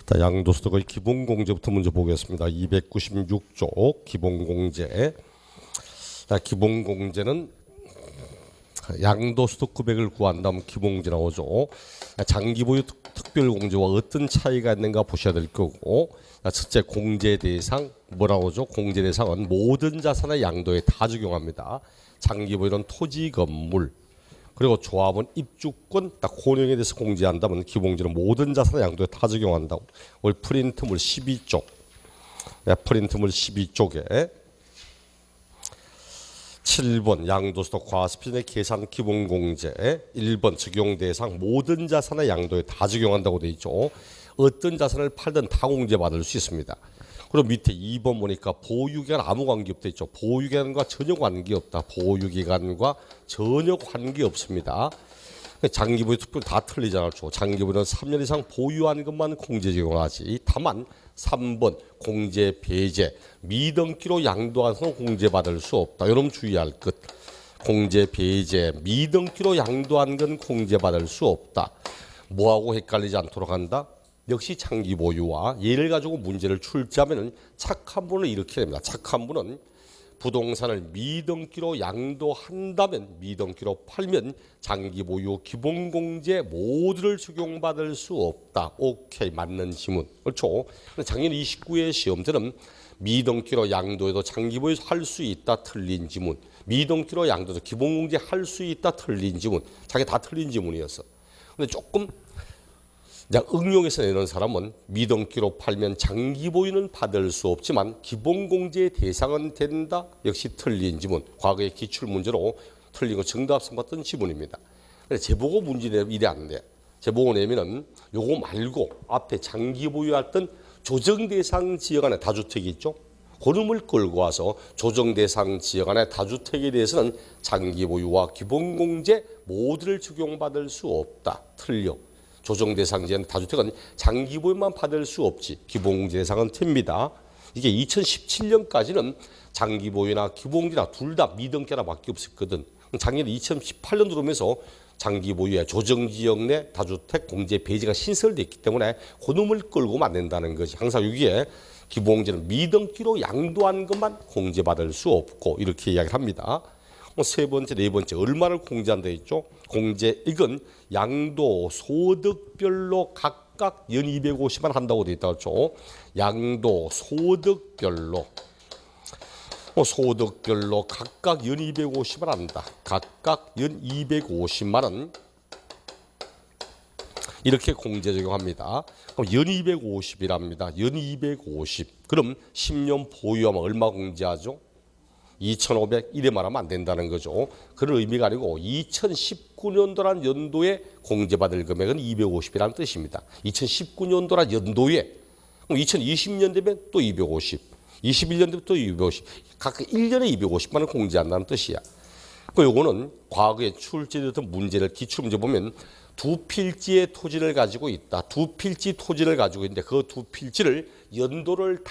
자, 양도소득의 기본공제부터 먼저 보겠습니다. 296조 기본공제. 자, 기본공제는 양도소득 금액을 구한다면 기본공제 나오죠. 장기보유 특별공제와 어떤 차이가 있는가 보셔야 될 거고, 첫째 공제 대상 뭐라고 하죠? 공제 대상은 모든 자산의 양도에 다 적용합니다. 장기보유는 토지, 건물, 그리고 조합은 입주권, 딱 혼용에 대해서 공제한다면 기본공제는 모든 자산의 양도에 다 적용한다고. 우리 프린트물 12쪽, 프린트물 12쪽에 7번 양도소득 과세표준의 계산 기본공제, 1번 적용 대상 모든 자산의 양도에 다 적용한다고 되어 있죠. 어떤 자산을 팔든 다 공제받을 수 있습니다. 그리고 밑에 2번 보니까 보유기간 아무 관계없다 있죠. 보유기간과 전혀 관계없다. 보유기간과 전혀 관계없습니다. 장기보유 특별 다 틀리잖아요. 장기보유는 3년 이상 보유한 것만 공제 적용하지. 다만 3번 공제 배제 미등기로 양도한 것은 공제받을 수 없다. 여러분 주의할 것. 공제 배제 미등기로 양도한 건 공제받을 수 없다. 뭐하고 헷갈리지 않도록 한다. 역시 장기보유와 얘를 가지고 문제를 출제하면 착한 분은 이렇게 됩니다. 착한 분은 부동산을 미등기로 양도한다면 미등기로 팔면 장기보유 기본공제 모두를 적용받을 수 없다. 오케이, 맞는 지문. 그렇죠. 작년 29회 시험들은 미등기로 양도해도 장기보유 할 수 있다. 틀린 지문. 미등기로 양도해도 기본공제 할 수 있다. 틀린 지문. 자기 다 틀린 지문이었어. 근데 조금 응용해서 내는 사람은 미등기로 팔면 장기보유는 받을 수 없지만 기본공제의 대상은 된다. 역시 틀린 지문. 과거의 기출문제로 틀린 거 정답성 같은 지문입니다. 재보고 문제 내면 이래 안 돼. 재보고 내면은 요거 말고 앞에 장기보유했던 조정대상 지역 안에 다주택이 있죠. 그놈을 끌고 와서 조정대상 지역 안에 다주택에 대해서는 장기보유와 기본공제 모두를 적용받을 수 없다. 틀려. 조정대상지역 다주택은 장기보유만 받을 수 없지. 기본공제 대상은 됩니다. 이게 2017년까지는 장기보유나 기본공제나 둘 다 미등기나 밖에 없었거든. 작년 2018년 들어오면서 장기보유의 조정지역 내 다주택 공제 배제가 신설됐기 때문에 그놈을 끌고 만든다는 것이. 항상 여기에 기본공제는 미등기로 양도한 것만 공제받을 수 없고 이렇게 이야기를 합니다. 세 번째, 네 번째 얼마를 공제한다 했죠? 공제 이건 양도 소득별로 각각 연 250만 한다고 되어 있다고 했죠. 양도 소득별로 각각 연 250만 한다. 각각 연 250만 원 이렇게 공제 적용합니다. 그럼 연 250이랍니다. 연 250. 그럼 10년 보유하면 얼마 공제하죠? 2,500 이래 말하면 안 된다는 거죠. 그런 의미가 아니고 2019년도란 연도에 공제받을 금액은 250이라는 뜻입니다. 2019년도란 연도에 그럼 2020년 되면 또 250, 21년 되면 또 250, 각각 1년에 250만 원 공제한다는 뜻이야. 요거는 과거에 출제됐던 문제를 기출문제 보면 두 필지의 토지를 가지고 있다. 두 필지 토지를 가지고 있는데 그 두 필지를 연도를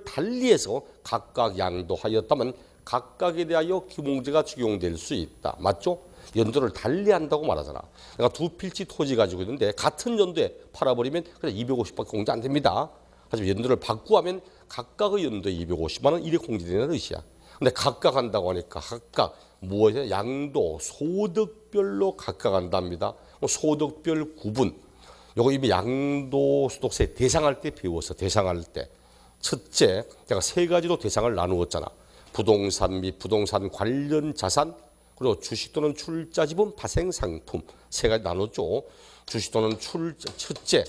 달리해서 각각 양도하였다면 각각에 대하여 기본공제가 적용될 수 있다. 맞죠? 연도를 달리한다고 말하잖아. 그러니까 두 필지 토지 가지고 있는데 같은 연도에 팔아버리면 그냥 250밖에 공제 안 됩니다. 하지만 연도를 바꾸어 하면 각각의 연도에 250만 원 이래 공제되는 뜻이야. 근데 각각 한다고 하니까 각각 무엇이냐? 양도 소득별로 각각 한답니다. 소득별 구분. 요거 이미 양도소득세 대상할 때 배웠어. 대상할 때. 첫째, 제가 세 가지로 대상을 나누었잖아. 부동산 및 부동산 관련 자산, 그리고 주식 또는 출자지분 파생상품 세 가지 나눴죠. 주식 또는 첫째,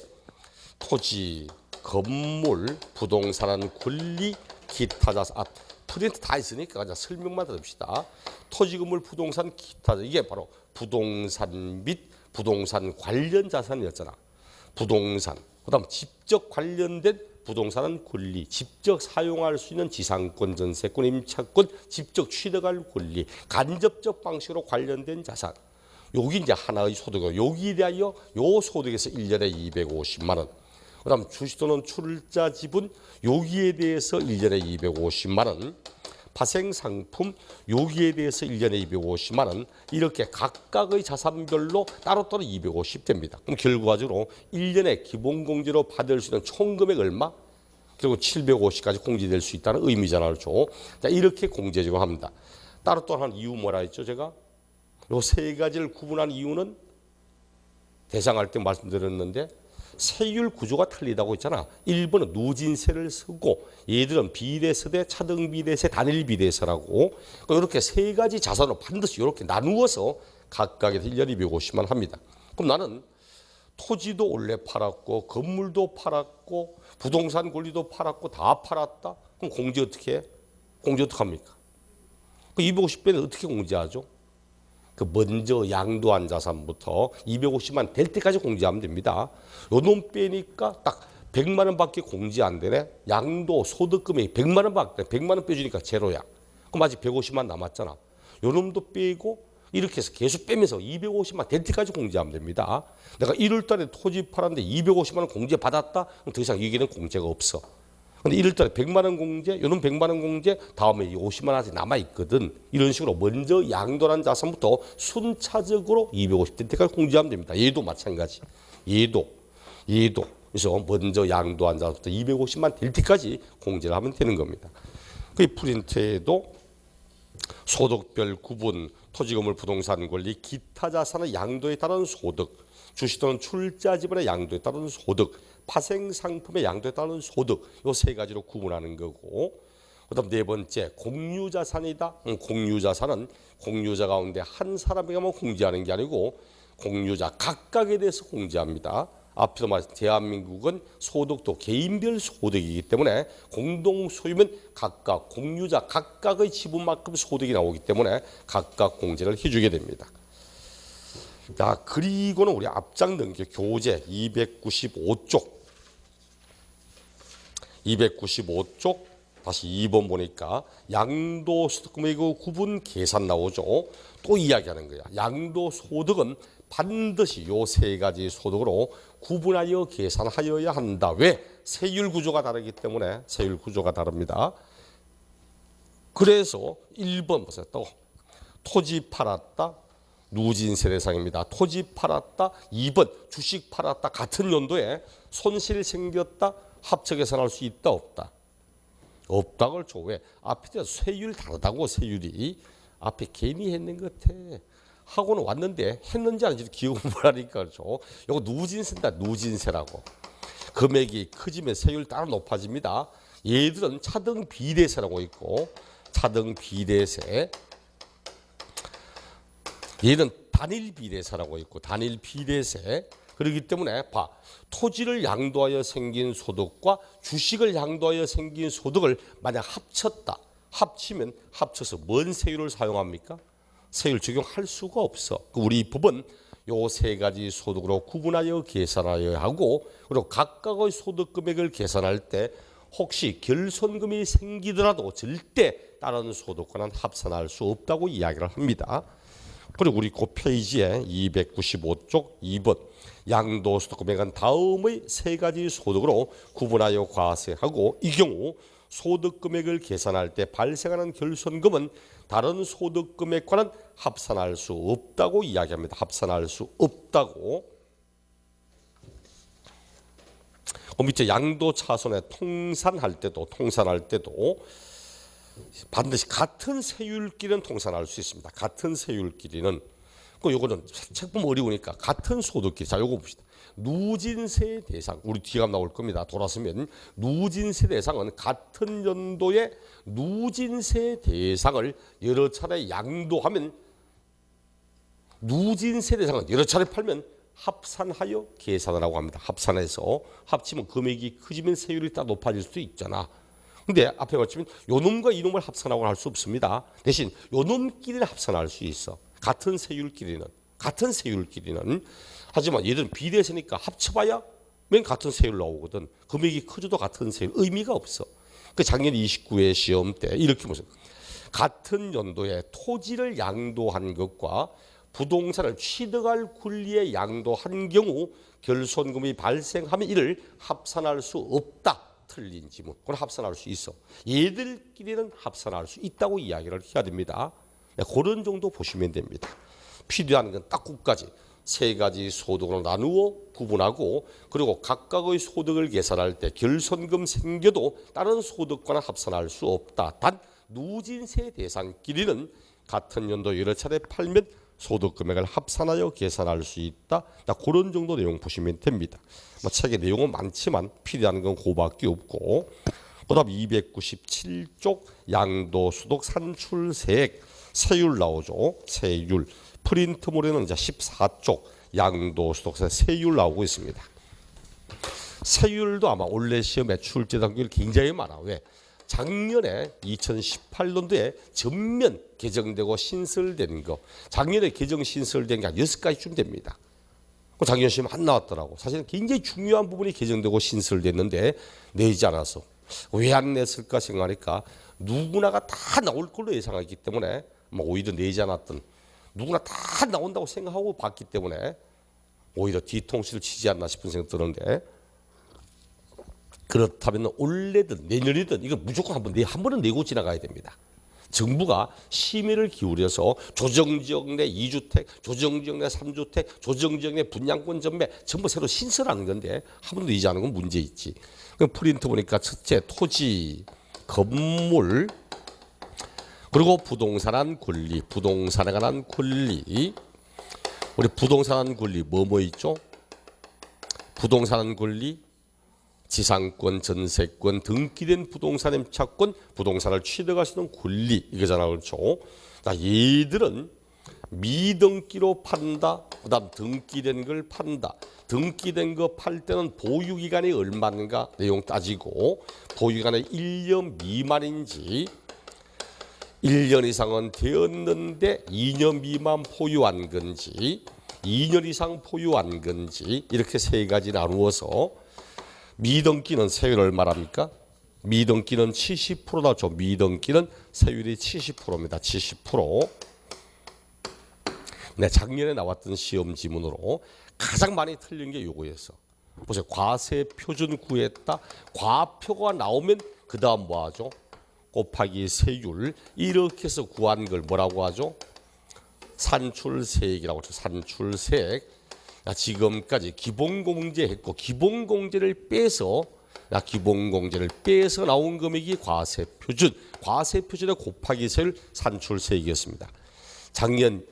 토지, 건물, 부동산 권리, 기타 자산. 프린트 다 있으니까 그냥 설명만 들읍시다. 토지, 건물, 부동산, 기타 이게 바로 부동산 및 부동산 관련 자산이었잖아. 부동산. 그다음 직접 관련된 부동산은 권리, 직접 사용할 수 있는 지상권, 전세권, 임차권, 직접 취득할 권리, 간접적 방식으로 관련된 자산. 여기 이제 하나의 소득이고 여기에 대하여 요 소득에서 1년에 250만 원. 그다음 주식 또는 출자 지분 여기에 대해서 1년에 250만 원. 파생상품 여기에 대해서 1년에 250만 원 이렇게 각각의 자산별로 따로따로 250 됩니다. 그럼 결과적으로 1년에 기본공제로 받을 수 있는 총금액 얼마? 그리고 750까지 공제될 수 있다는 의미잖아요. 자, 이렇게 공제적으로 합니다. 따로 또 한 이유 뭐라 했죠 제가? 요 세 가지를 구분한 이유는 대상할 때 말씀드렸는데 세율 구조가 틀리다고 했잖아. 1번은 누진세를 쓰고 얘들은 비례세대, 차등비례세, 단일비례세라고 이렇게 세 가지 자산으로 반드시 이렇게 나누어서 각각에서 1년에 250만 합니다. 그럼 나는 토지도 원래 팔았고 건물도 팔았고 부동산 권리도 팔았고 다 팔았다. 그럼 공제 어떻게 해? 공제 어떻게 합니까? 그 250배는 어떻게 공제하죠? 그 먼저 양도한 자산부터 250만 될 때까지 공제하면 됩니다. 요놈 빼니까 딱 100만 원밖에 공제 안 되네. 양도 소득금액이 100만 원밖에 100만 원 빼주니까 제로야. 그럼 아직 150만 남았잖아. 요놈도 빼고 이렇게 해서 계속 빼면서 250만 될 때까지 공제하면 됩니다. 내가 1월 달에 토지 팔았는데 250만 원 공제 받았다? 그럼 더 이상 여기는 공제가 없어. 근데 1월 달에 100만 원 공제, 요놈 100만 원 공제, 다음에 50만 원 아직 남아 있거든. 이런 식으로 먼저 양도한 자산부터 순차적으로 250 될 때까지 공제하면 됩니다. 얘도 마찬가지. 얘도. 그래서 먼저 양도한 자산부터 250만 될 때까지 공제를 하면 되는 겁니다. 그 프린트에도 소득별 구분, 토지건물 부동산 권리, 기타 자산의 양도에 따른 소득, 주식 또는 출자 지분의 양도에 따른 소득, 파생상품의 양도에 따른 소득, 요 세 가지로 구분하는 거고, 그다음 네 번째 공유자산이다. 공유자산은 공유자 가운데 한 사람에게만 공제하는 게 아니고 공유자 각각에 대해서 공제합니다. 앞에서 말씀 대한민국은 소득도 개인별 소득이기 때문에 공동 소유면 각각 공유자 각각의 지분만큼 소득이 나오기 때문에 각각 공제를 해주게 됩니다. 자, 그리고는 우리 앞장 넘겨 교재 295쪽 다시 2번 보니까 양도소득금액의 구분 계산 나오죠. 또 이야기하는 거야. 양도소득은 반드시 요 세 가지 소득으로 구분하여 계산하여야 한다. 왜? 세율 구조가 다르기 때문에 세율 구조가 다릅니다. 그래서 1번 보세요. 또 토지 팔았다. 누진세 대상입니다. 토지 팔았다. 2번 주식 팔았다. 같은 연도에 손실 생겼다. 합쳐 계산할 수 있다 없다? 없다고 줘. 왜? 앞에 세율 다르다고. 세율이 앞에 괜히 했는 것 같아. 하고는 왔는데 했는지 안 했는지 기억을 못하니까 그렇죠. 이거 누진세다. 누진세라고. 금액이 커지면 세율 따로 높아집니다. 얘들은 차등 비례세라고 있고 차등 비례세. 얘는 단일 비례세라고 있고 단일 비례세. 그렇기 때문에 봐. 토지를 양도하여 생긴 소득과 주식을 양도하여 생긴 소득을 만약 합쳤다. 합치면 합쳐서 뭔 세율을 사용합니까? 세율 적용할 수가 없어. 우리 법은 요 세 가지 소득으로 구분하여 계산하여야 하고 그리고 각각의 소득 금액을 계산할 때 혹시 결손금이 생기더라도 절대 다른 소득과는 합산할 수 없다고 이야기를 합니다. 그리고 우리 그 페이지에 295쪽 2번 양도소득 금액은 다음의 세 가지 소득으로 구분하여 과세하고 이 경우 소득 금액을 계산할 때 발생하는 결손금은 다른 소득 금액과는 합산할 수 없다고 이야기합니다. 합산할 수 없다고. 밑에 양도 차손에 통산할 때도 반드시 같은 세율끼리는 통산할 수 있습니다. 같은 세율끼리는. 요거는 책 보면 어려우니까 같은 소득끼리. 자, 요거 봅시다. 누진세 대상. 우리 뒤가 나올 겁니다. 돌아서면 누진세 대상은 같은 연도에 누진세 대상을 여러 차례 양도하면 누진세 대상은 여러 차례 팔면 합산하여 계산을 하고 합니다. 합산해서 합치면 금액이 커지면 세율이 딱 높아질 수도 있잖아. 근데 앞에 맞추면 요놈과 이놈을 합산하고 할 수 없습니다. 대신 요놈끼리는 합산할 수 있어. 같은 세율끼리는. 하지만 얘들은 비례세니까 합쳐봐야 맨 같은 세율 나오거든. 금액이 커져도 같은 세율. 의미가 없어. 그 작년 29회 시험 때 이렇게 보세요. 같은 연도에 토지를 양도한 것과 부동산을 취득할 권리에 양도한 경우 결손금이 발생하면 이를 합산할 수 없다. 틀린 지문. 그건 합산할 수 있어. 얘들끼리는 합산할 수 있다고 이야기를 해야 됩니다. 네, 그런 정도 보시면 됩니다. 필요한 건 딱 9가지. 3가지 소득으로 나누어 구분하고 그리고 각각의 소득을 계산할 때 결손금 생겨도 다른 소득과는 합산할 수 없다. 단 누진세 대상끼리는 같은 연도 여러 차례 팔면 소득 금액을 합산하여 계산할 수 있다. 그런 정도 내용 보시면 됩니다. 뭐 책에 내용은 많지만 필요한 건 그거밖에 없고 그다음 297쪽 양도소득 산출세액 세율 나오죠. 세율. 프린트물에는 이제 14쪽 양도소득세 세율 나오고 있습니다. 세율도 아마 올해 시험에 출제 당률 굉장히 많아. 왜? 작년에 2018년도에 전면 개정되고 신설된 거. 작년에 개정 신설된 게 한 6가지쯤 됩니다. 작년 시험 안 나왔더라고. 사실은 굉장히 중요한 부분이 개정되고 신설됐는데 내지 않아서. 왜 안 냈을까 생각하니까 누구나가 다 나올 걸로 예상하기 때문에 오히려 내지 않았던 누구나 다 나온다고 생각하고 봤기 때문에 오히려 뒤통수를 치지 않나 싶은 생각 드는데 그렇다면 올해든 내년이든 이거 무조건 한 번은 내고 지나가야 됩니다. 정부가 심의를 기울여서 조정지역 내 2주택, 조정지역 내 3주택, 조정지역 내 분양권 전매 전부 새로 신설하는 건데 한 번도 내지 않은 건 문제 있지. 그럼 프린트 보니까 첫째 토지, 건물, 그리고 부동산한 권리, 부동산에 관한 권리. 우리 부동산한 권리 뭐뭐 있죠? 부동산한 권리, 지상권, 전세권, 등기된 부동산 임차권, 부동산을 취득할 수 있는 권리 이거잖아, 그렇죠? 얘들은 미등기로 판다. 그다음 등기된 걸 판다. 등기된 거 팔 때는 보유기간이 얼마인가 내용 따지고 보유기간이 1년 미만인지 1년 이상은 되었는데 2년 미만 포유한 건지 2년 이상 포유한 건지 이렇게 3가지 나누어서 미등기는 세율 얼마랍니까? 미등기는 70%다. 미등기는 세율이 70%입니다. 70%. 네, 작년에 나왔던 시험 지문으로 가장 많이 틀린 게 요거였어. 보세요. 과세 표준 구했다. 과표가 나오면 그 다음 뭐 하죠? 곱하기 세율. 이렇게 해서 구한 걸 뭐라고 하죠? 산출세액이라고 하죠. 산출세액. 지금까지 기본공제 했고 기본공제를 빼서 나온 금액이 과세표준. 과세표준에 곱하기 세율 산출세액이었습니다. 작년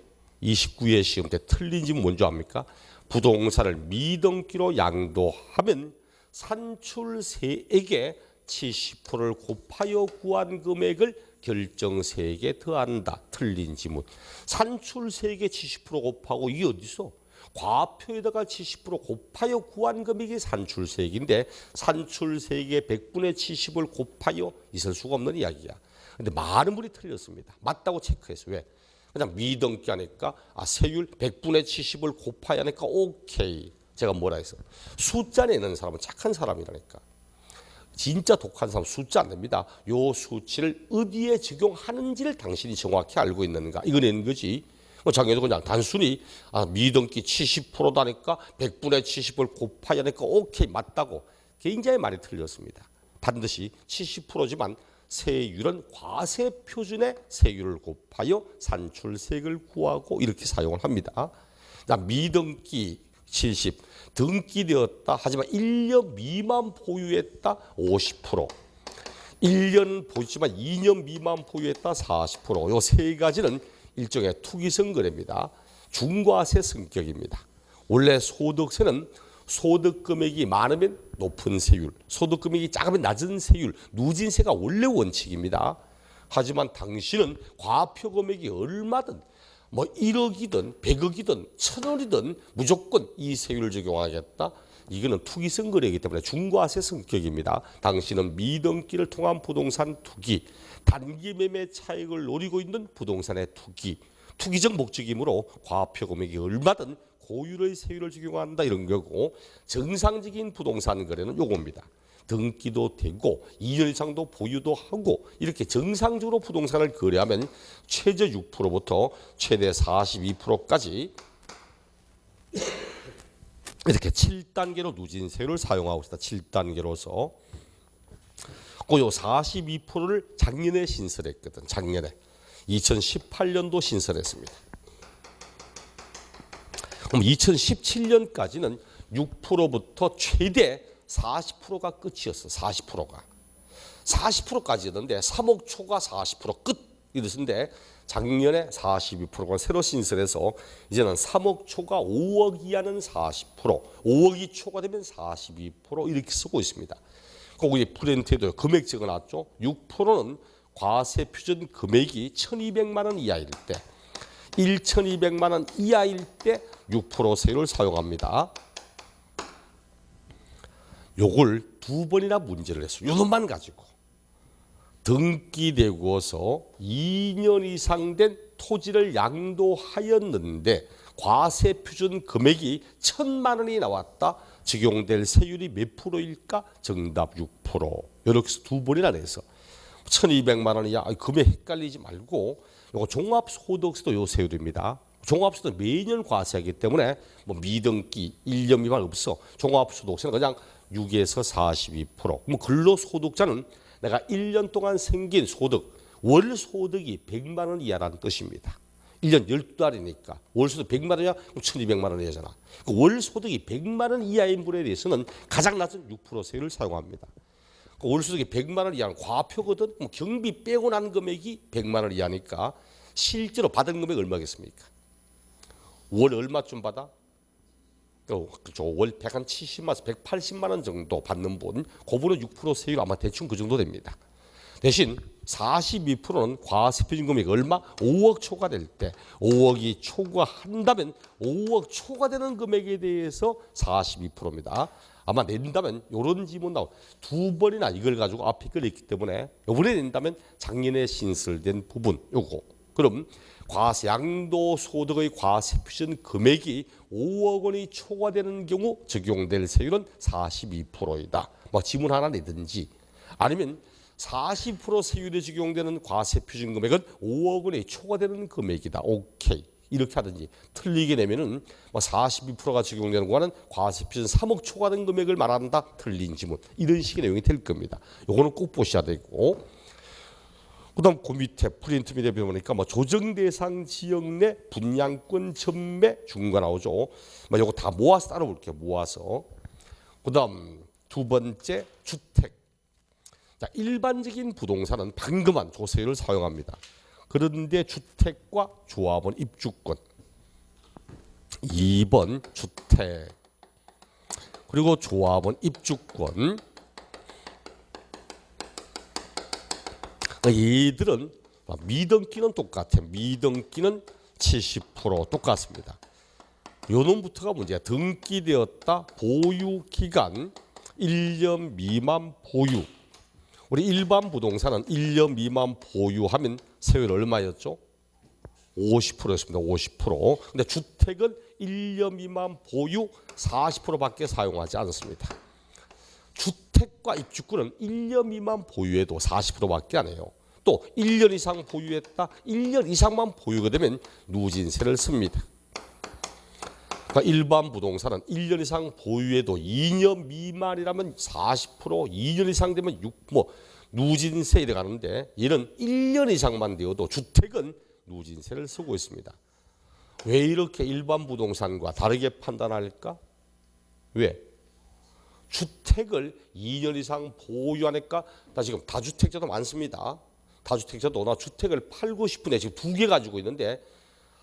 29회 시험 때 틀린 지문 뭔지 압니까? 부동산을 미등기로 양도하면 산출세액의 70%를 곱하여 구한 금액을 결정세액에 더한다. 틀린 지문. 산출세액의 70% 곱하고 이게 어디서? 과표에다가 70% 곱하여 구한 금액이 산출세액인데 산출세액의 100분의 70을 곱하여 있을 수가 없는 이야기야. 근데 많은 분이 틀렸습니다. 맞다고 체크했어. 왜? 그냥 미등기 하니까 세율 100분의 70을 곱하여 하니까 오케이. 제가 뭐라 했어? 숫자 내는 사람은 착한 사람이라니까. 진짜 독한 사람 숫자 안 됩니다. 요 수치를 어디에 적용하는지를 당신이 정확히 알고 있는가. 이거 내는 거지. 작년에도 그냥 단순히 미등기 70%다니까 100분의 70을 곱하여 하니까 오케이 맞다고 굉장히 많이 틀렸습니다. 반드시 70%지만 세율은 과세 표준의 세율을 곱하여 산출세액을 구하고 이렇게 사용을 합니다. 미등기 70, 등기되었다 하지만 1년 미만 보유했다 50%, 1년 보유지만 2년 미만 보유했다 40%. 요 3가지는 일종의 투기성 거래입니다. 중과세 성격입니다. 원래 소득세는 소득 금액이 많으면 높은 세율, 소득 금액이 작으면 낮은 세율, 누진세가 원래 원칙입니다. 하지만 당신은 과표 금액이 얼마든 1억이든 100억이든 1000원이든 무조건 이 세율을 적용하겠다. 이거는 투기성 거래이기 때문에 중과세 성격입니다. 당신은 미등기를 통한 부동산 투기, 단기 매매 차익을 노리고 있는 부동산의 투기, 투기적 목적이므로 과표 금액이 얼마든 고율의 세율을 적용한다 이런 거고 정상적인 부동산 거래는 요겁니다. 등기도 되고 2년 이상도 보유도 하고 이렇게 정상적으로 부동산을 거래하면 최저 6%부터 최대 42%까지 이렇게 7단계로 누진세율을 사용하고 있다. 7단계로서 그 42%를 작년에 신설했거든. 작년에 2018년도 신설했습니다. 그럼 2017년까지는 6%부터 최대 40%가 끝이었어. 40%까지였는데 3억 초과 40%끝 이랬는데 작년에 42%가 새로 신설해서 이제는 3억 초과 5억 이하는 40%, 5억이 초과되면 42% 이렇게 쓰고 있습니다. 거기 프린트에도 금액 적어놨죠. 6%는 과세 표준 금액이 1,200만 원 이하일 때, 1,200만 원 이하일 때 6% 세율을 사용합니다. 요걸 두 번이나 문제를 했어요. 요 돈만 가지고. 등기되고서 2년 이상 된 토지를 양도하였는데 과세 표준 금액이 1,000만 원이 나왔다. 적용될 세율이 몇 프로일까? 정답 6%. 이렇게 해서 두 번이나 내서 1,200만 원이야. 금액 헷갈리지 말고 요거 종합소득세도 요 세율입니다. 종합소득 매년 과세하기 때문에 뭐 미등기 1년 미만 없어. 종합소득세는 그냥 6에서 42%. 그럼 근로소득자는 내가 1년 동안 생긴 소득, 월 소득이 100만 원 이하라는 뜻입니다. 1년 12달이니까 월 소득 100만 원이야? 그럼 1,200만 원이잖아. 월 소득이 100만 원 이하인 분에 대해서는 가장 낮은 6% 세율을 사용합니다. 월 소득이 100만 원 이하는 과표거든. 그럼 경비 빼고 난 금액이 100만 원 이하니까 실제로 받은 금액이 얼마겠습니까? 월 얼마쯤 받아? 그렇죠. 월 170만에서 180만 원 정도 받는 분, 그분은 6% 세율 아마 대충 그 정도 됩니다. 대신 42%는 과세표준 금액이 얼마? 5억 초과될 때, 5억이 초과한다면 5억 초과되는 금액에 대해서 42%입니다. 아마 낸다면 이런 지문 나오. 두 번이나 이걸 가지고 앞에 끌렸기 때문에 이번에 낸다면 작년에 신설된 부분 요거. 그럼 과세 양도소득의 과세 표준 금액이 5억 원이 초과되는 경우 적용될 세율은 42%이다. 뭐 지문 하나 내든지 아니면 40% 세율에 적용되는 과세 표준 금액은 5억 원이 초과되는 금액이다. 오케이. 이렇게 하든지 틀리게 내면은 뭐 42%가 적용되는 거는 과세 표준 3억 초과된 금액을 말한다. 틀린 지문. 이런 식의 내용이 될 겁니다. 요거는 꼭 보셔야 되고. 그다음 그 밑에 프린트 밑에 보니까 뭐 조정 대상 지역 내 분양권 전매 중과 나오죠. 뭐 요거 다 모아서 따라볼게요. 모아서. 그다음 두 번째 주택. 자, 일반적인 부동산은 방금한 조세율을 사용합니다. 그런데 주택과 조합원 입주권. 2번 주택. 그리고 조합원 입주권. 얘들은 미등기는 똑같아. 미등기는 70% 똑같습니다. 요 놈부터가 문제야. 등기되었다. 보유기간 1년 미만 보유. 우리 일반 부동산은 1년 미만 보유하면 세율 얼마였죠? 50%였습니다. 50%. 근데 주택은 1년 미만 보유 40%밖에 사용하지 않습니다. 주택과 입주권은 1년 미만 보유해도 40%밖에 안 해요. 또 1년 이상 보유했다. 1년 이상만 보유가 되면 누진세를 씁니다. 그러니까 일반 부동산은 1년 이상 보유해도 2년 미만이라면 40%, 2년 이상 되면 6, 누진세 이래 가는데 얘는 1년 이상만 되어도 주택은 누진세를 쓰고 있습니다. 왜 이렇게 일반 부동산과 다르게 판단할까? 왜? 주택을 2년 이상 보유하니까 나 지금 다주택자도 많습니다. 다주택자도 나 주택을 팔고 싶은데 지금 2개 가지고 있는데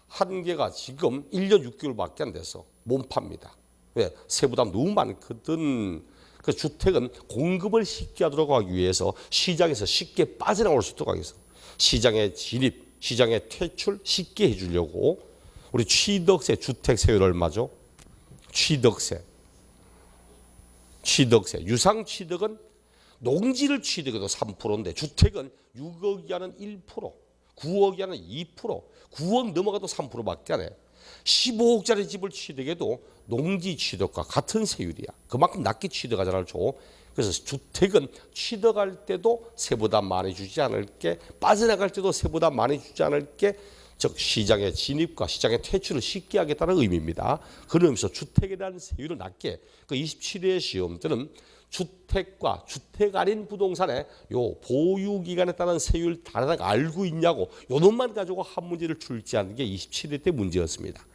한 개가 지금 1년 6개월밖에 안 돼서 못 팝니다. 왜? 세부담 너무 많거든. 그 주택은 공급을 쉽게 하도록 하기 위해서 시장에서 쉽게 빠져나올 수 있도록 하기 위해서 시장의 진입, 시장의 퇴출 쉽게 해주려고 우리 취득세, 주택세율 얼마죠? 취득세, 유상취득은 농지를 취득해도 3%인데 주택은 6억 이하는 1%, 9억 이하는 2%, 9억 넘어가도 3%밖에 안 해. 15억짜리 집을 취득해도 농지 취득과 같은 세율이야. 그만큼 낮게 취득하잖아요. 그래서 주택은 취득할 때도 세보다 많이 주지 않을게, 빠져나갈 때도 세보다 많이 주지 않을게, 즉 시장의 진입과 시장의 퇴출을 쉽게 하겠다는 의미입니다. 그런 의미에서 주택에 대한 세율을 낮게 그 27회 시험 때는 주택과 주택 아닌 부동산의 요 보유 기간에 따른 세율 다르다고 알고 있냐고 요 놈만 가지고 한 문제를 출제하는 게 27회 때 문제였습니다.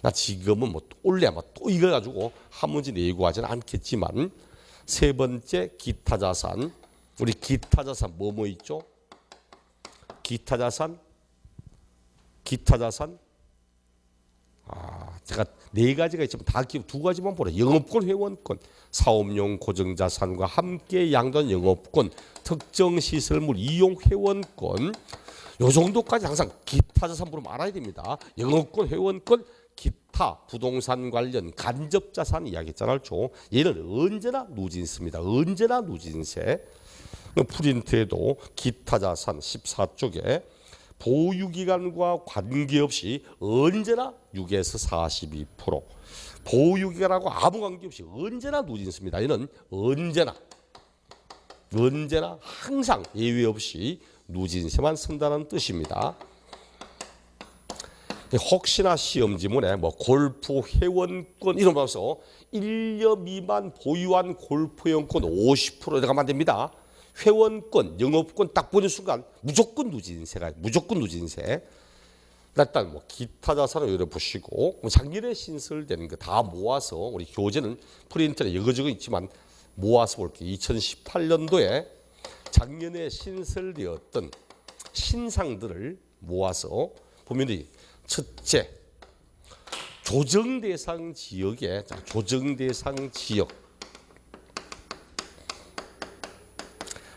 나 지금은 뭐 올래 또 이거 가지고 한 문제 내고 하지는 않겠지만 세 번째 기타 자산 우리 기타 자산 뭐뭐 있죠? 기타 자산 제가 네 가지가 있지만 다 두 가지만 보래. 영업권 회원권 사업용 고정자산과 함께 양도한 영업권 특정 시설물 이용 회원권 요 정도까지 항상 기타 자산 부르면 알아야 됩니다. 영업권 회원권 기타 부동산 관련 간접 자산 이야기했잖아요. 얘는 언제나 누진세입니다. 언제나 누진세. 프린트에도 기타 자산 14쪽에 보유기간과 관계없이 언제나 6에서 42% 보유기간하고 아무 관계없이 언제나 누진세입니다. 이는 언제나 항상 예외 없이 누진세만 쓴다는 뜻입니다. 혹시나 시험 지문에 뭐 골프 회원권 이런 거 봐서 1년 미만 보유한 골프 회원권 50% 들어가면 안 됩니다. 회원권, 영업권 딱 보는 순간 무조건 누진세가 무조건 누진세. 일단 뭐 기타 자산을 여러 보시고 작년에 신설된 거 다 모아서 우리 교재는 프린트에 여거저거 있지만 모아서 볼게요. 2018년도에 작년에 신설되었던 신상들을 모아서 보면 첫째 조정 대상 지역에 조정 대상 지역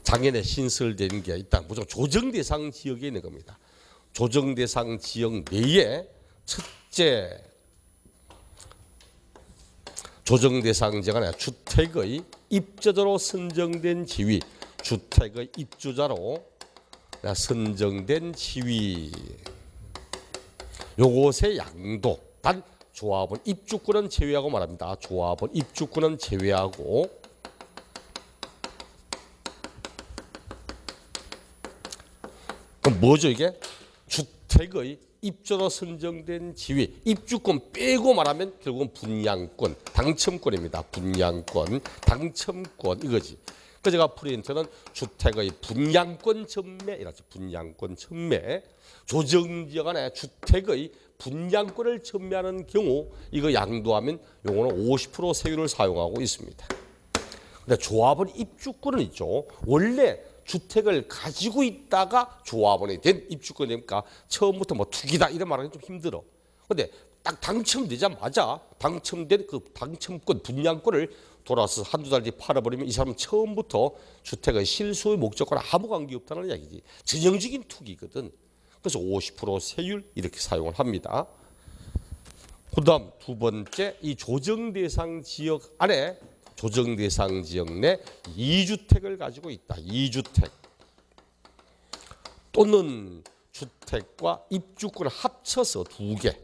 작년에 신설된 게 일단 무조건 조정 대상 지역에 있는 겁니다. 조정 대상 지역 내에 첫째 조정 대상 지역 안에 주택의 입주자로 선정된 지위, 주택의 입주자로 선정된 지위. 요것의 양도 단 조합원 입주권은 제외하고 말합니다. 조합원 입주권은 제외하고 그럼 뭐죠 이게? 주택의 입주로 선정된 지위, 입주권 빼고 말하면 결국은 분양권, 당첨권입니다. 분양권, 당첨권 이거지. 그 제가 프린트는 주택의 분양권 전매 이라죠. 분양권 전매. 조정지역 안에 주택의 분양권을 전매하는 경우 이거 양도하면 요거는 50% 세율을 사용하고 있습니다. 근데 조합원 입주권은 있죠. 원래 주택을 가지고 있다가 조합원이 된 입주권이니까 처음부터 뭐 투기다 이런 말하기 좀 힘들어. 근데 딱 당첨되자마자 당첨된 그 당첨권 분양권을 돌아서 한두 달 뒤에 팔아버리면 이 사람은 처음부터 주택의 실소의 목적과는 아무 관계없다는 이야기지. 전형적인 투기거든. 그래서 50% 세율 이렇게 사용을 합니다. 그 다음 두 번째 이 조정대상 지역 안에 조정대상 지역 내 2주택을 가지고 있다. 2주택 또는 주택과 입주권을 합쳐서 2개.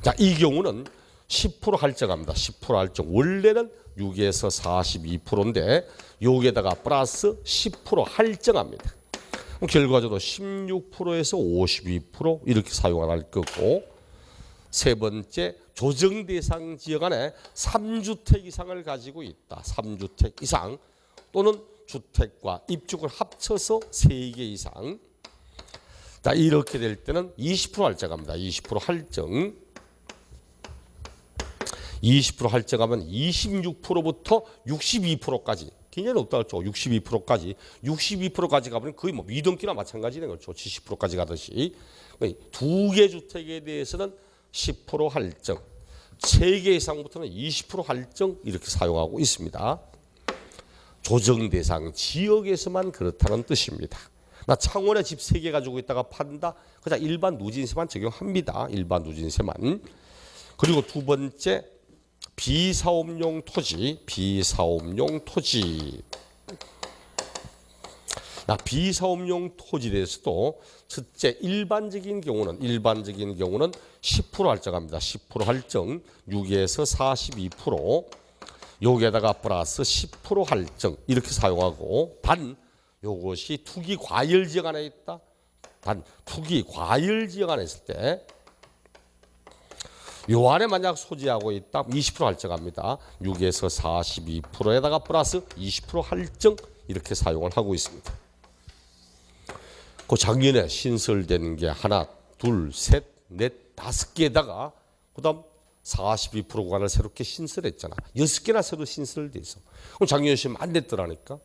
자, 이 경우는 10% 할증합니다. 10% 할증. 원래는 6에서 42%인데 여기에다가 플러스 10% 할증합니다. 결과적으로 16%에서 52% 이렇게 사용할 거고 세 번째 조정 대상 지역 안에 3주택 이상을 가지고 있다. 3주택 이상 또는 주택과 입주권 합쳐서 3개 이상. 자, 이렇게 될 때는 20% 할증합니다. 20% 할증. 20% 할증하면 26%부터 62%까지 굉장히 높다 그렇죠. 62%까지 62%까지 가면 거의 뭐 미등기나 마찬가지는 그렇죠. 70%까지 가듯이 2개 주택에 대해서는 10% 할증, 3개 이상부터는 20% 할증 이렇게 사용하고 있습니다. 조정 대상 지역에서만 그렇다는 뜻입니다. 나 창원에 집 3개 가지고 있다가 판다. 그냥 일반 누진세만 적용합니다. 일반 누진세만. 그리고 두 번째 비사업용 토지, 비사업용 토지. 비사업용 토지에 대해서도 첫째 일반적인 경우는 10% 할증합니다. 10% 할증 6에서 42% 여기에다가 플러스 10% 할증 이렇게 사용하고 단 이것이 투기 과열 지역 안에 있다. 단 투기 과열 지역 안에 있을 때 요 안에 만약 소지하고 있다 20% 할증합니다. 6에서 42%에다가 플러스 20% 할증 이렇게 사용을 하고 있습니다. 그 작년에 신설된 게 하나, 둘, 셋, 넷, 5개에다가 그다음 42% 구간을 새롭게 신설했잖아. 6개나 새로 신설돼 있어. 그럼 작년 시험 안 됐더라니까.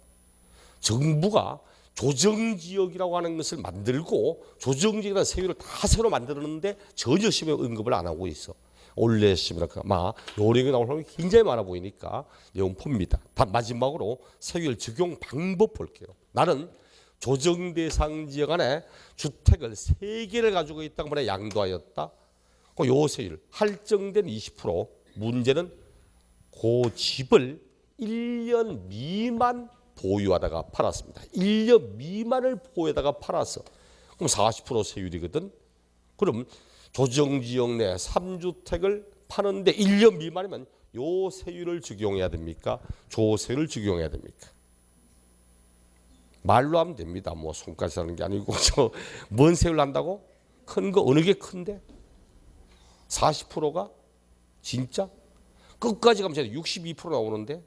정부가 조정지역이라고 하는 것을 만들고 조정지역이라는 세율을 다 새로 만들었는데 전혀 시험에 언급을 안 하고 있어. 올해 시험이나 아마 요령이 나올 확률이 굉장히 많아 보이니까 내용 봅니다. 마지막으로 세율 적용 방법 볼게요. 나는 조정 대상 지역 안에 주택을 3개를 가지고 있다고 말해 양도하였다. 요 세율 할증된 20%. 문제는 그 집을 1년 미만 보유하다가 팔았습니다. 1년 미만을 보유하다가 팔았어. 그럼 40% 세율이거든. 그럼 조정지역 내 3주택을 파는데 1년 미만이면 요 세율을 적용해야 됩니까? 조세율을 적용해야 됩니까? 말로 하면 됩니다. 뭐 손까지 하는 게 아니고 저 뭔 세율 한다고? 큰 거 어느 게 큰데? 40%가 진짜? 끝까지 가면 62% 나오는데?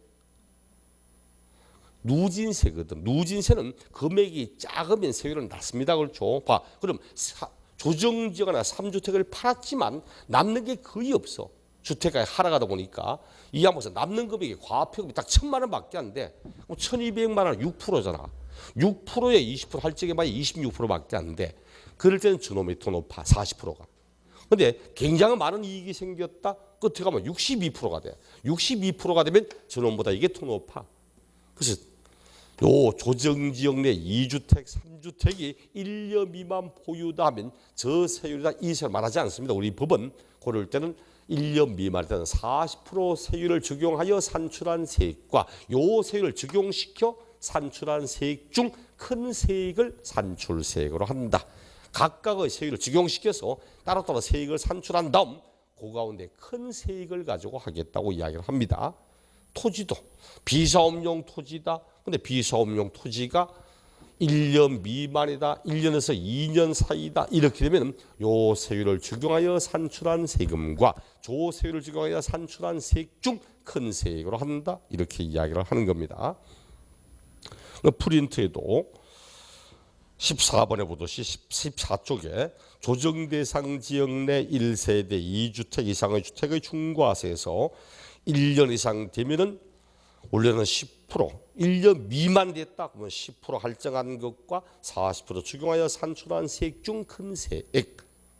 누진세거든. 누진세는 금액이 작으면 세율은 낮습니다. 그렇죠? 봐. 그럼 조정지역 하나 3주택을 팔았지만 남는 게 거의 없어. 주택가에 하락하다 보니까 이 한번서 남는 금액이 과표금이 딱 1,000만 원밖에 안 돼. 그럼 1,200만 원 6%잖아. 6%에 20% 할증에만 26%밖에 안 돼. 그럴 때는 저놈이 더 높아. 40%가. 근데 굉장히 많은 이익이 생겼다. 끝에 가면 62%가 돼. 62%가 되면 저놈보다 이게 더 높아. 그래서 요 조정지역 내 2주택, 3주택이 1년 미만 보유다 하면 저 세율이다 이 세율 말하지 않습니다. 우리 법은 고를 때는 1년 미만일 때는 40% 세율을 적용하여 산출한 세액과 요 세율을 적용시켜 산출한 세액 중 큰 세액을 산출세액으로 한다. 각각의 세율을 적용시켜서 따로따로 세액을 산출한 다음 그 가운데 큰 세액을 가지고 하겠다고 이야기를 합니다. 토지도 비사업용 토지다. 근데 비사업용 토지가 1년 미만이다. 1년에서 2년 사이다. 이렇게 되면 요 세율을 적용하여 산출한 세금과 조 세율을 적용하여 산출한 세액 중 큰 세액으로 한다. 이렇게 이야기를 하는 겁니다. 프린트에도 14번에 보듯이 14쪽에 조정대상 지역 내 1세대 2주택 이상의 주택의 중과세에서 1년 이상 되면은 원래는 10%, 1년 미만 됐다 그러면 10% 할증한 것과 40% 적용하여 산출한 세액 중 큰 세액.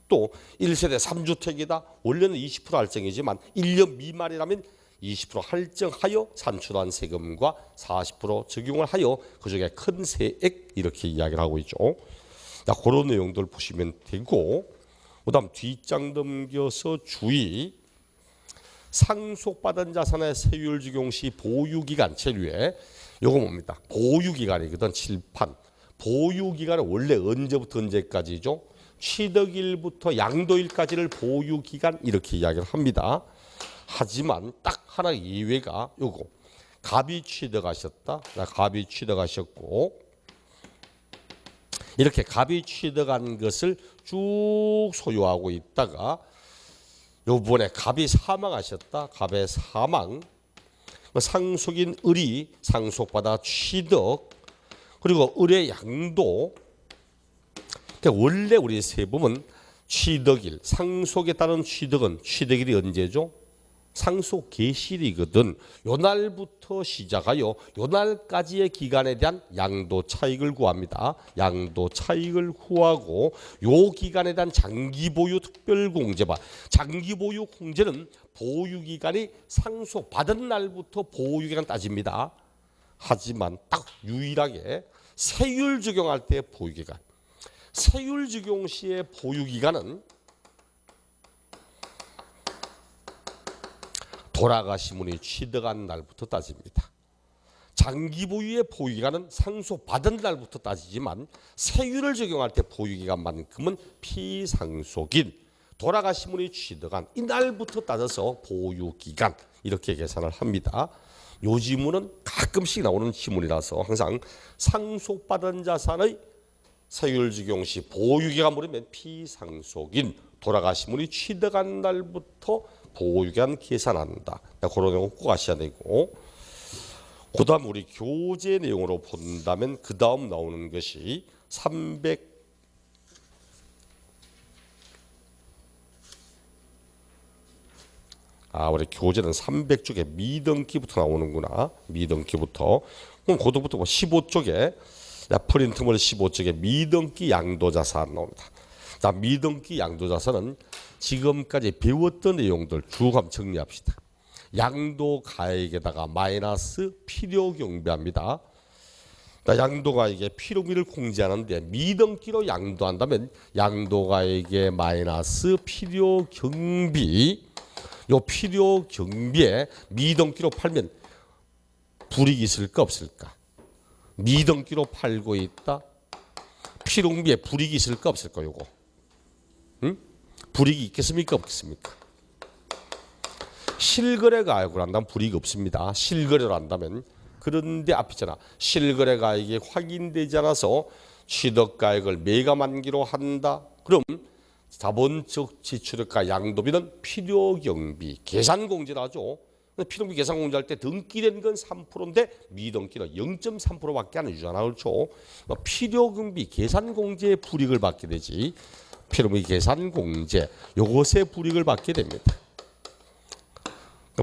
또 1세대 3주택이다. 원래는 20% 할증이지만 1년 미만이라면 20% 할증하여 산출한 세금과 40% 적용을 하여 그중에 큰 세액 이렇게 이야기를 하고 있죠. 자, 그런 내용들 보시면 되고 그다음 뒷장 넘겨서 주의 상속받은 자산의 세율 적용 시 보유기간 체류에 요거 뭡니까? 보유기간이거든. 칠판. 보유기간은 원래 언제부터 언제까지죠? 취득일부터 양도일까지를 보유기간 이렇게 이야기를 합니다. 하지만 딱 하나 예외가 요거. 갑이 취득하셨다. 갑이 취득하셨고 이렇게 갑이 취득한 것을 쭉 소유하고 있다가 요번에 갑이 사망하셨다. 갑의 사망. 상속인 을이 상속받아 취득. 그리고 을의 양도. 원래 우리 세법은 취득일, 상속에 따른 취득은 취득일이 언제죠? 상속 개시일이거든. 요 날부터 시작하여 요 날까지의 기간에 대한 양도 차익을 구합니다. 양도 차익을 구하고 요 기간에 대한 장기 보유 특별 공제바. 장기 보유 공제는 보유 기간이 상속 받은 날부터 보유 기간 따집니다. 하지만 딱 유일하게 세율 적용할 때 보유 기간. 세율 적용 시의 보유 기간은 돌아가신 분이 취득한 날부터 따집니다. 장기 보유의 보유기간은 상속받은 날부터 따지지만 세율을 적용할 때 보유기간만큼은 피상속인 돌아가신 분이 취득한 이날부터 따져서 보유기간 이렇게 계산을 합니다. 요 지문은 가끔씩 나오는 지문이라서 항상 상속받은 자산의 세율 적용 시 보유기간 무렵엔 피상속인 돌아가신 분이 취득한 날부터 보유기간 계산한다. 그런 내용 꼭 아셔야 되고, 그 다음 우리 교재 내용으로 본다면 그 다음 나오는 것이 우리 교재는 300쪽에 미등기부터 나오는구나. 미등기부터. 그럼 고등부터 15쪽에 프린트물 15쪽에 미등기 양도자산 나옵니다. 자, 미등기 양도자산은 지금까지 배웠던 내용들 쭉 한번 정리합시다. 양도가액에다가 마이너스 필요경비합니다. 양도가액에 필요경비를 공제하는데 미등기로 양도한다면 양도가액에 마이너스 필요경비, 요 필요경비에 미등기로 팔면 불이익이 있을까 없을까? 미등기로 팔고 있다. 필요경비에 불이익이 있을까 없을까? 요거. 응? 불이익이 있겠습니까 없겠습니까? 실거래 가액으로 한다면 불이익 없습니다. 실거래로 한다면. 그런데 앞에 있잖아. 실거래 가액이 확인되지 않아서 취득가액을 매가 만기로 한다. 그럼 자본적 지출액과 양도비는 필요경비 계산공제를 하죠. 필요경비 계산공제할 때 등기된 건 3%인데 미등기는 0.3%밖에 안 해주잖아. 그렇죠? 필요경비 계산공제의 불이익을 받게 되지. 필요경비 계산공제 요것의 불이익을 받게 됩니다.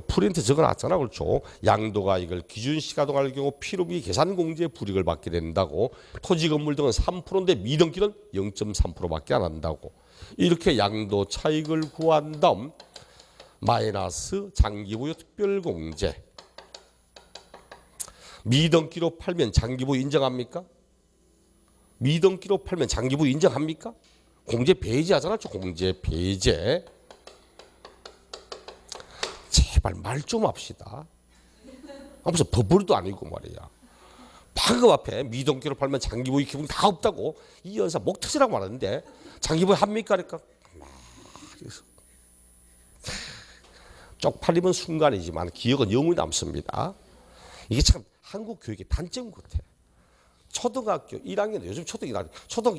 프린트 적어놨잖아. 그렇죠? 양도가액을 기준시가동할 경우 필요비 계산공제 불이익을 받게 된다고. 토지건물 등은 3%인데 미등기는 0.3%밖에 안 한다고. 이렇게 양도 차익을 구한 다음 마이너스 장기보유 특별공제. 미등기로 팔면 장기보유 인정합니까? 미등기로 팔면 장기보유 인정합니까? 공제 배제하잖아. 공제 배제. 제발 말 좀 합시다. 무슨 버블도 아니고 말이야. 방금 앞에 미등기로 팔면 장기보유 기분 다 없다고 이 여사 목 터지라고 말하는데 장기보유 합니까? 그러니까 쪽팔리면 순간이지만 기억은 영원히 남습니다. 이게 참 한국 교육의 단점 같아. 초등학교 1학년, 요즘 초등학교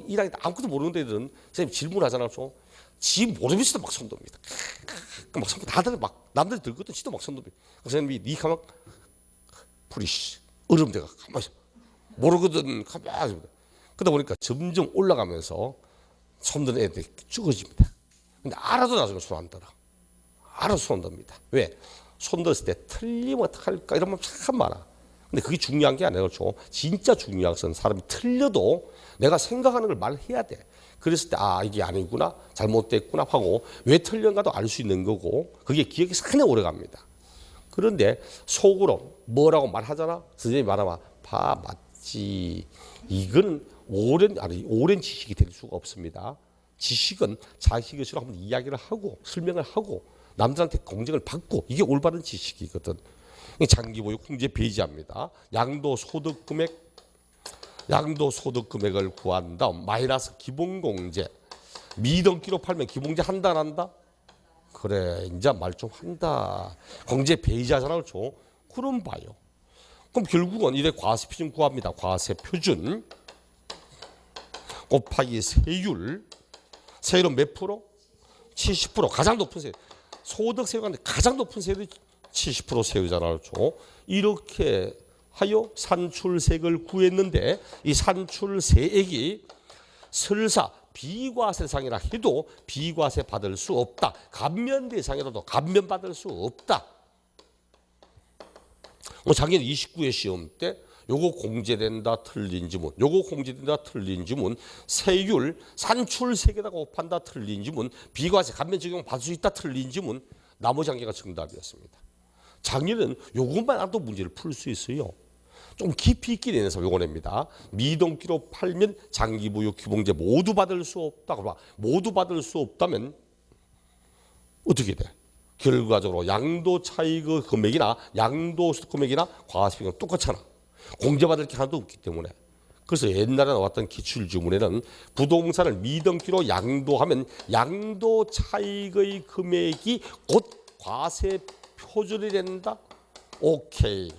1학년 아무것도 모르는 애들은 선생님 질문하잖아. 지 모르면서도 막 손듭니다. 막 손, 다들 막 남들이 들거든 지도 막 손듭니다. 선생님이 니 가만 프리시 얼음대가 가만히 모르거든 가만히 있습니다. 그러다 보니까 점점 올라가면서 손드는 애들이 죽어집니다. 근데 알아도 나중에 손 안 들어. 알아서 손 듭니다. 왜? 손 들었을 때 틀리면 어떡할까 이런 말 참 많아. 근데 그게 중요한 게 아니라 그렇죠. 진짜 중요한 것은 사람이 틀려도 내가 생각하는 걸 말해야 돼. 그랬을 때 이게 아니구나 잘못됐구나 하고 왜 틀렸는가도 알 수 있는 거고 그게 기억이 상당히 오래 갑니다. 그런데 속으로 뭐라고 말하잖아. 선생님이 말하면 맞지. 이건 오랜 지식이 될 수가 없습니다. 지식은 자기 것으로 한번 이야기를 하고 설명을 하고 남들한테 공정을 받고 이게 올바른 지식이거든. 장기보유 공제 배제합니다. 양도소득금액을 구한 다음 마이너스 기본공제. 미등기로 팔면 기본공제 한다 안 한다? 그래 이제 말 좀 한다. 공제 배제하잖아. 그렇죠? 그럼 봐요. 그럼 결국은 이래 과세표준 구합니다. 과세표준 곱하기 세율. 세율은 몇 프로? 70%. 가장 높은 세율. 소득세율인데 가장 높은 세율이 70% 세율이잖아. 그렇죠? 이렇게 하여 산출세액을 구했는데 이 산출세액이 설사 비과세상이라 해도 비과세 받을 수 없다. 감면 대상이라도 감면 받을 수 없다. 작년 29회 시험 때 요거 공제된다 틀린 지문, 요거 공제된다 틀린 지문, 세율 산출세액에다가 곱한다 틀린 지문, 비과세 감면 적용 받을 수 있다 틀린 지문, 나머지 한 개가 정답이었습니다. 작년에는 요것만 알아도 문제를 풀 수 있어요. 좀 깊이 있게 내서 요거 냅니다. 미등기로 팔면 장기보유 기본공제 모두 받을 수 없다. 그러면 모두 받을 수 없다면 어떻게 돼? 결과적으로 양도차익의 금액이나 양도소득 금액이나 과세비는 똑같잖아. 공제받을 게 하나도 없기 때문에. 그래서 옛날에 나왔던 기출주문에는 부동산을 미등기로 양도하면 양도차익의 금액이 곧 과세 표준이 된다. 오케이.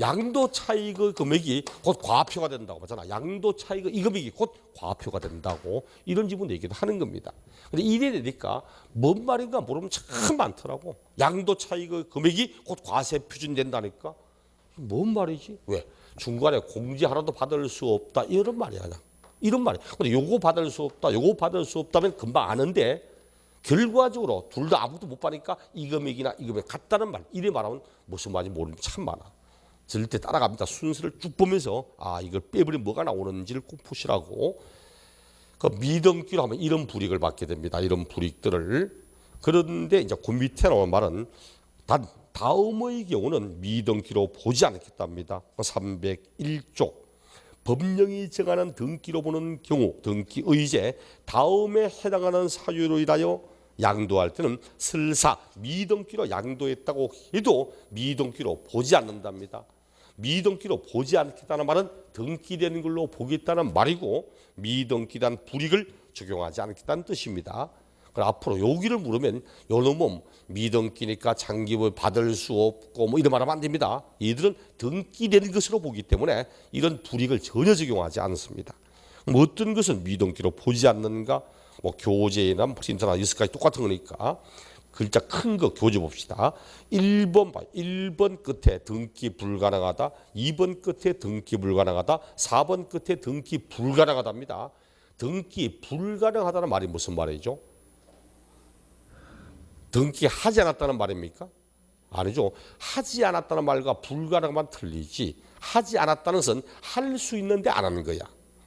양도 차익의 금액이 곧 과표가 된다고 하잖아. 양도 차익의 이 금액이 곧 과표가 된다고 이런 지문 얘기도 하는 겁니다. 근데 이래 되니까 뭔 말인가 모르면 참 많더라고. 양도 차익의 금액이 곧 과세 표준된다니까. 뭔 말이지? 왜? 중간에 공제 하나도 받을 수 없다 이런 말이야. 이런 말이야. 근데 요거 받을 수 없다, 요거 받을 수 없다면 금방 아는데 결과적으로 둘 다 아무것도 못 받으니까 이 금액이나 이 금액 같다는 말. 이래 말하면 무슨 말인지 모르는 게 참 많아. 절대 따라갑니다. 순서를 쭉 보면서 이걸 빼버리면 뭐가 나오는지를 꼭 보시라고. 그 미등기로 하면 이런 불이익을 받게 됩니다. 이런 불이익들을. 그런데 이제 그 밑에 나오는 말은 단 다음의 경우는 미등기로 보지 않겠답니다. 301조. 법령이 정하는 등기로 보는 경우 등기 의제 다음에 해당하는 사유로 인하여 양도할 때는 설사 미등기로 양도했다고 해도 미등기로 보지 않는답니다. 미등기로 보지 않겠다는 말은 등기된 걸로 보겠다는 말이고 미등기단 불이익을 적용하지 않겠다는 뜻입니다. 그럼 앞으로 여기를 물으면 요놈은 미등기니까 장기를 받을 수 없고 뭐 이런 말하면 안 됩니다. 이들은 등기된 것으로 보기 때문에 이런 불이익을 전혀 적용하지 않습니다. 뭐 어떤 것은 미등기로 보지 않는가? 뭐 교재나 프린터나 있을까지 똑같은 거니까 글자 큰 거 교재 봅시다. 1번 끝에 등기 불가능하다. 2번 끝에 등기 불가능하다. 4번 끝에 등기 불가능하답니다. 등기 불가능하다는 말이 무슨 말이죠? 등기하지 않았다는 말입니까? 아니죠. 하지 않았다는 말과 불가능만 틀리지. 하지 않았다는 것은 할 수 있는데 안 하는 거야.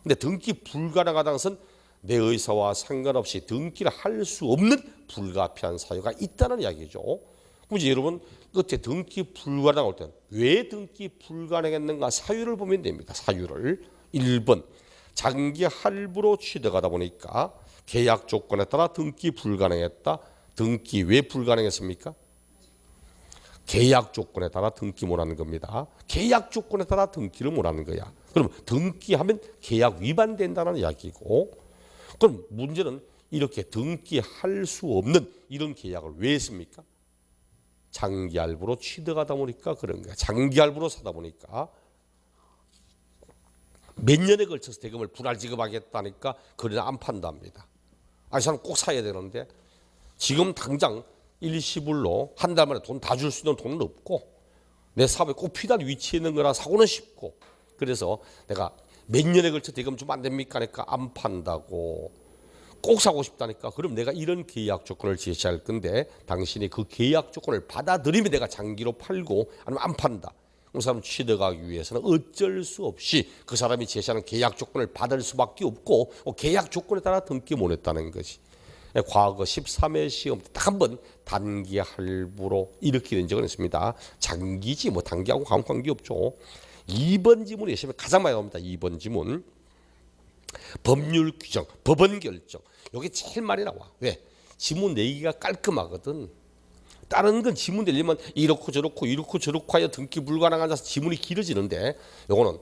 근데 등기 불가능하다는 것은 내 의사와 상관없이 등기를 할 수 없는 불가피한 사유가 있다는 이야기죠. 그럼 이제 여러분 끝에 등기 불가능할 때는 왜 등기 불가능했는가 사유를 보면 됩니다. 사유를 1번 장기 할부로 취득하다 보니까 계약 조건에 따라 등기 불가능했다. 등기 왜 불가능했습니까? 계약 조건에 따라 등기 못하는 겁니다. 계약 조건에 따라 등기를 못하는 거야. 그럼 등기하면 계약 위반된다는 이야기고 그럼 문제는 이렇게 등기할 수 없는 이런 계약을 왜 했습니까? 장기 할부로 취득하다 보니까 그런 거야. 장기 할부로 사다 보니까 몇 년에 걸쳐서 대금을 분할 지급하겠다니까 그러나 안 판답니다. 이 사람 꼭 사야 되는데 지금 당장 일시불로 한 달 만에 돈 다 줄 수 있는 돈은 없고 내 사업에 꼭 필요한 위치에 있는 거라 사고는 쉽고 그래서 내가 몇 년에 걸쳐 대금 주면 안 됩니까? 하니까 안 판다고 꼭 사고 싶다니까 그럼 내가 이런 계약 조건을 제시할 건데 당신이 그 계약 조건을 받아들이면 내가 장기로 팔고 아니면 안 판다. 그 사람 취득하기 위해서는 어쩔 수 없이 그 사람이 제시하는 계약 조건을 받을 수밖에 없고 계약 조건에 따라 등기 못 했다는 것이. 과거 13회 시험 때 딱 한 번 단기 할부로 이렇게 된 적은 있습니다. 장기지 뭐 단기하고 아무 관계 없죠. 2번 지문이 시험에 가장 많이 나옵니다. 2번 지문. 법률 규정, 법원 결정. 여기 제일 많이 나와. 왜? 지문 내기가 깔끔하거든. 다른 건 지문 내려면 이렇고 저렇고 하여 등기 불가능한 자서 지문이 길어지는데 요거는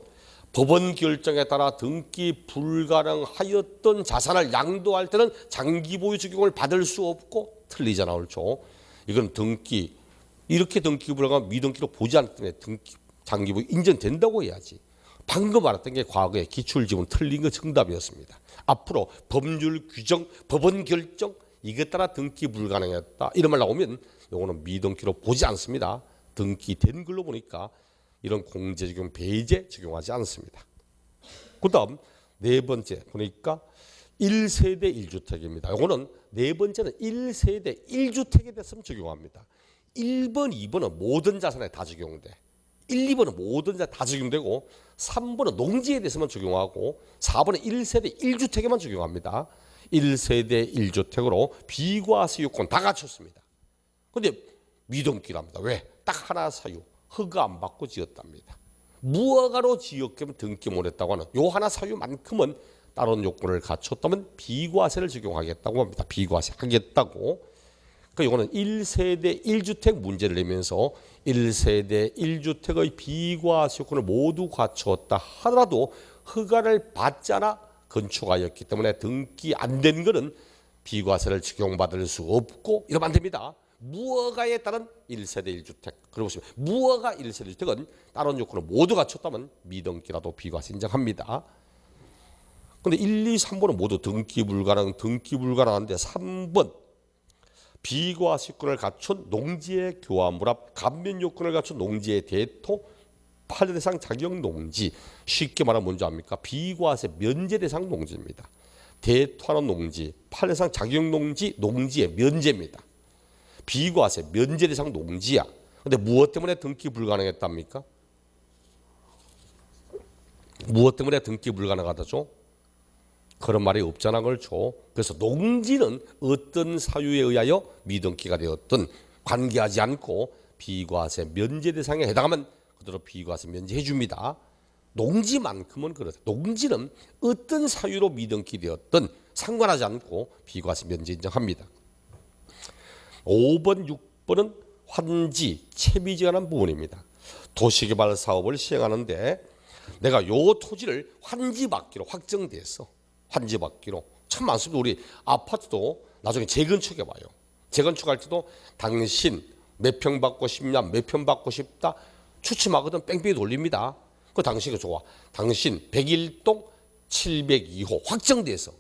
법원 결정에 따라 등기 불가능하였던 자산을 양도할 때는 장기 보유 적용을 받을 수 없고 틀리잖아. 그렇죠? 이건 등기 이렇게 등기 불가능한 미등기로 보지 않기 때문에 등기 장기 보유 인정된다고 해야지. 방금 알았던 게 과거에 기출지문 틀린 거 정답이었습니다. 앞으로 법률 규정, 법원 결정 이것 따라 등기 불가능했다. 이런 말 나오면 요거는 미등기로 보지 않습니다. 등기된 걸로 보니까 이런 공제 적용, 배제 적용하지 않습니다. 그 다음 네 번째 보니까 1세대 1주택입니다. 이거는 네 번째는 1세대 1주택에 됐으면 적용합니다. 1번, 2번은 모든 자산에 다 적용돼. 1, 2번은 모든 자산에 다 적용되고 3번은 농지에 대해서만 적용하고 4번은 1세대 1주택에만 적용합니다. 1세대 1주택으로 비과세 요건 다 갖췄습니다. 그런데 미등기랍니다. 왜? 딱 하나 사유. 허가 안 받고 지었답니다. 무허가로 지었기면 등기 못했다고 하는 요 하나 사유만큼은 다른 요건을 갖췄다면 비과세를 적용하겠다고 합니다. 비과세 하겠다고. 그러니까 이거는 1세대 1주택 문제를 내면서 1세대 1주택의 비과세 요건을 모두 갖추었다 하더라도 허가를 받잖아 건축하였기 때문에 등기 안 된 거는 비과세를 적용받을 수 없고 이러면 안 됩니다. 무허가에 따른 1세대 1주택. 그리고 보시면 무허가 1세대 1주택은 다른 요건을 모두 갖췄다면 미등기라도 비과세 인정합니다. 근데 1, 2, 3번은 모두 등기 불가능한데 3번 비과세권을 갖춘 농지의 교환물 앞 감면 요건을 갖춘 농지의 대토 판례 대상 자격 농지, 쉽게 말하면 뭔지 압니까? 비과세 면제 대상 농지입니다. 대토하는 농지, 판례 대상 자격 농지, 농지의 면제입니다. 비과세 면제 대상 농지야. 근데 무엇 때문에 등기 불가능했답니까? 무엇 때문에 등기 불가능하다죠? 그런 말이 없잖아, 그렇죠? 그래서 농지는 어떤 사유에 의하여 미등기가 되었든 관계하지 않고 비과세 면제 대상에 해당하면 그대로 비과세 면제해 줍니다. 농지만큼은 그렇다. 농지는 어떤 사유로 미등기 되었든 상관하지 않고 비과세 면제 인정합니다. 5번, 6번은 환지, 채비지에 관한 부분입니다. 도시개발 사업을 시행하는데 내가 요 토지를 환지받기로 확정됐어. 환지받기로. 참 많습니다. 우리 아파트도 나중에 재건축해 봐요. 재건축할 때도 당신 몇 평 받고 싶냐, 몇 평 받고 싶다 추첨하거든 뺑뺑이 돌립니다. 그 당신이 좋아. 당신 101동 702호 확정돼서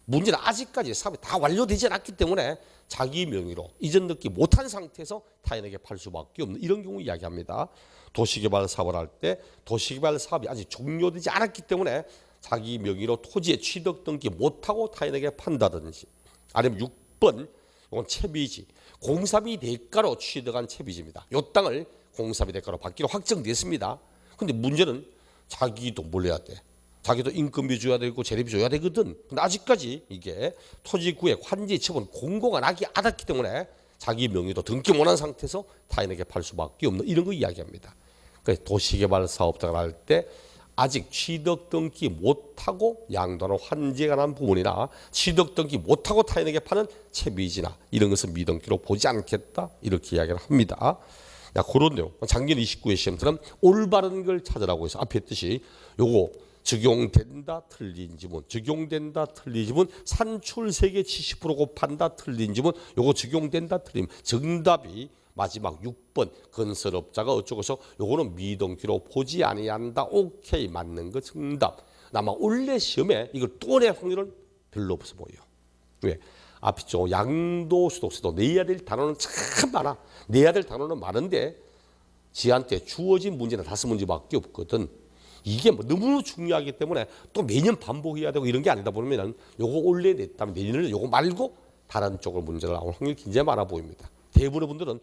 문제는 아직까지 사업이 다 완료되지 않았기 때문에 자기 명의로 이전 넣기 못한 상태에서 타인에게 팔 수밖에 없는 이런 경우 이야기합니다. 도시개발 사업을 할 때 도시개발 사업이 아직 종료되지 않았기 때문에 자기 명의로 토지에 취득 등기 못하고 타인에게 판다든지, 아니면 6번 이건 채비지, 공사비 대가로 취득한 채비지입니다. 이 땅을 공사비 대가로 받기로 확정됐습니다. 근데 문제는 자기도 몰라야 돼. 자기도 인건비 줘야 되고 재료비 줘야 되거든. 근데 아직까지 이게 토지구역 환지 처분 공고가 나지 않았기 때문에 자기 명의도 등기 못한 상태에서 타인에게 팔 수밖에 없는 이런 거 이야기합니다. 그래서 도시개발 사업장을 할 때 아직 취득 등기 못하고 양도하는 환지에 관한 부분이나 취득 등기 못하고 타인에게 파는 채비지나 이런 것은 미등기로 보지 않겠다 이렇게 이야기를 합니다. 그런 내용. 작년 29회 시험처럼 올바른 걸 찾으라고 해서 앞에 했듯이 요거 적용된다 틀린 지문, 적용된다 틀린 지문, 산출 세계 70% 곱한다 틀린 지문, 요거 적용된다 틀린 정답이 마지막 6번 건설업자가 어쩌고서 요거는 미등기로 보지 아니한다. 오케이 맞는 거 정답. 아마 올해 시험에 이걸 또 낼 확률은 별로 없어 보여. 왜? 앞이죠. 양도소득세도 내야 될 단어는 참 많아. 내야 될 단어는 많은데 지한테 주어진 문제는 5문제밖에 없거든. 이게 뭐 너무 중요하기 때문에 또 매년 반복해야 되고 이런 게 아니다 보면은 요거 올해 냈다면 내년에는 요거 말고 다른 쪽으로 문제가 나올 확률이 굉장히 많아 보입니다. 대부분의 분들은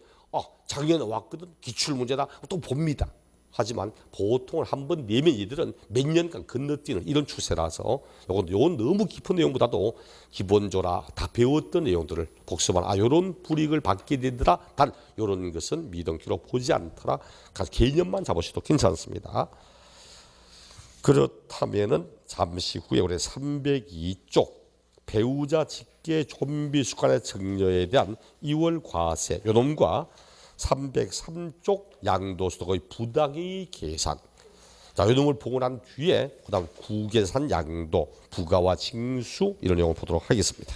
작년에 왔거든 기출문제다 또 봅니다. 하지만 보통을 한번 내면 얘들은 몇 년간 건너뛰는 이런 추세라서 요건 너무 깊은 내용보다도 기본적으로 다 배웠던 내용들을 복습한 요런 불이익을 받게 되더라. 단 요런 것은 미등기로 보지 않더라. 개념만 잡으셔도 괜찮습니다. 그렇다면은 잠시 후에 우리 302쪽 배우자 직계 좀비 수간의 증여에 대한 2월 과세 요놈과 303쪽 양도소득의 부당의 계산. 자, 요놈을 보고 난 뒤에 그다음 구계산 양도, 부가와 징수 이런 내용을 보도록 하겠습니다.